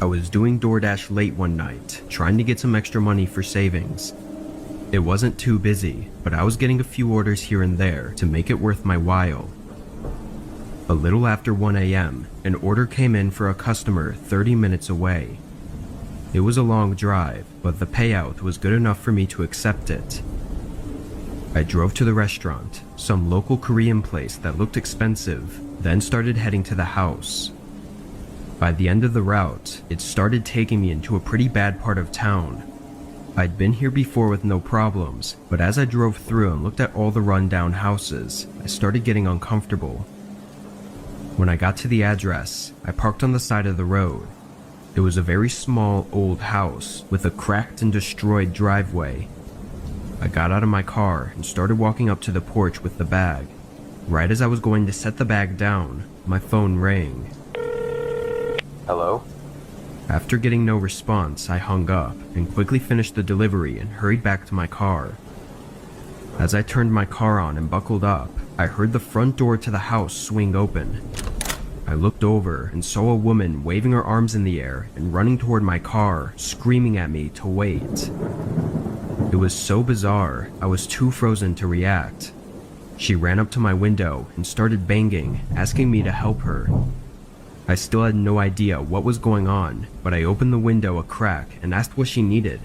I was doing DoorDash late one night, trying to get some extra money for savings. It wasn't too busy, but I was getting a few orders here and there to make it worth my while. A little after 1 a.m., an order came in for a customer 30 minutes away. It was a long drive, but the payout was good enough for me to accept it. I drove to the restaurant, some local Korean place that looked expensive, then started heading to the house. By the end of the route, it started taking me into a pretty bad part of town. I'd been here before with no problems, but as I drove through and looked at all the rundown houses, I started getting uncomfortable. When I got to the address, I parked on the side of the road. It was a very small, old house with a cracked and destroyed driveway. I got out of my car and started walking up to the porch with the bag. Right as I was going to set the bag down, my phone rang. Hello? After getting no response, I hung up and quickly finished the delivery and hurried back to my car. As I turned my car on and buckled up, I heard the front door to the house swing open. I looked over and saw a woman waving her arms in the air and running toward my car, screaming at me to wait. It was so bizarre, I was too frozen to react. She ran up to my window and started banging, asking me to help her. I still had no idea what was going on, but I opened the window a crack and asked what she needed.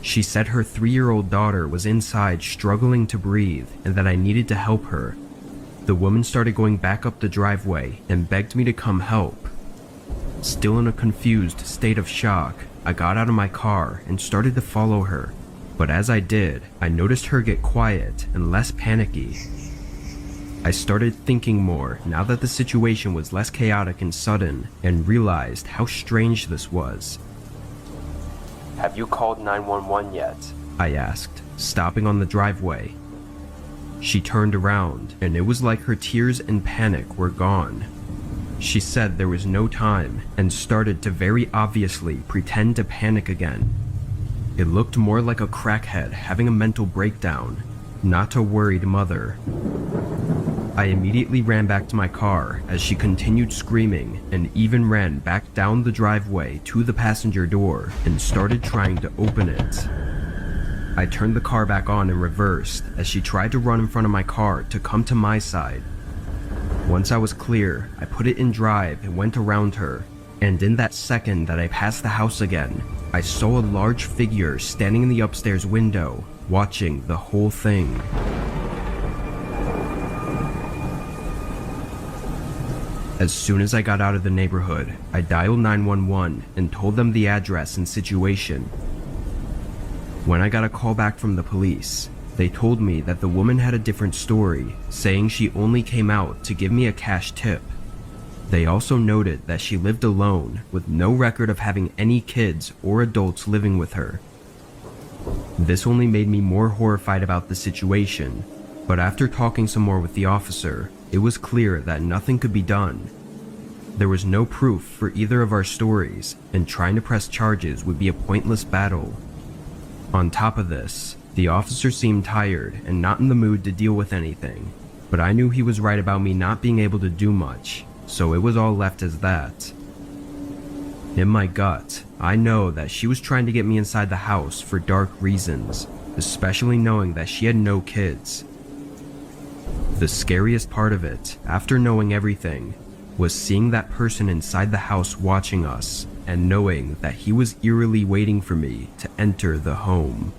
She said her 3-year-old daughter was inside struggling to breathe and that I needed to help her. The woman started going back up the driveway and begged me to come help. Still in a confused state of shock, I got out of my car and started to follow her. But as I did, I noticed her get quiet and less panicky. I started thinking more now that the situation was less chaotic and sudden, and realized how strange this was. Have you called 911 yet? I asked, stopping on the driveway. She turned around, and it was like her tears and panic were gone. She said there was no time, and started to very obviously pretend to panic again. It looked more like a crackhead having a mental breakdown, not a worried mother. I immediately ran back to my car as she continued screaming and even ran back down the driveway to the passenger door and started trying to open it. I turned the car back on and reversed as she tried to run in front of my car to come to my side. Once I was clear, I put it in drive and went around her, and in that second that I passed the house again, I saw a large figure standing in the upstairs window, watching the whole thing. As soon as I got out of the neighborhood, I dialed 911 and told them the address and situation. When I got a call back from the police, they told me that the woman had a different story, saying she only came out to give me a cash tip. They also noted that she lived alone with no record of having any kids or adults living with her. This only made me more horrified about the situation, but after talking some more with the officer, it was clear that nothing could be done. There was no proof for either of our stories, and trying to press charges would be a pointless battle. On top of this, the officer seemed tired and not in the mood to deal with anything, but I knew he was right about me not being able to do much, so it was all left as that. In my gut, I know that she was trying to get me inside the house for dark reasons, especially knowing that she had no kids. The scariest part of it, after knowing everything, was seeing that person inside the house watching us and knowing that he was eerily waiting for me to enter the home.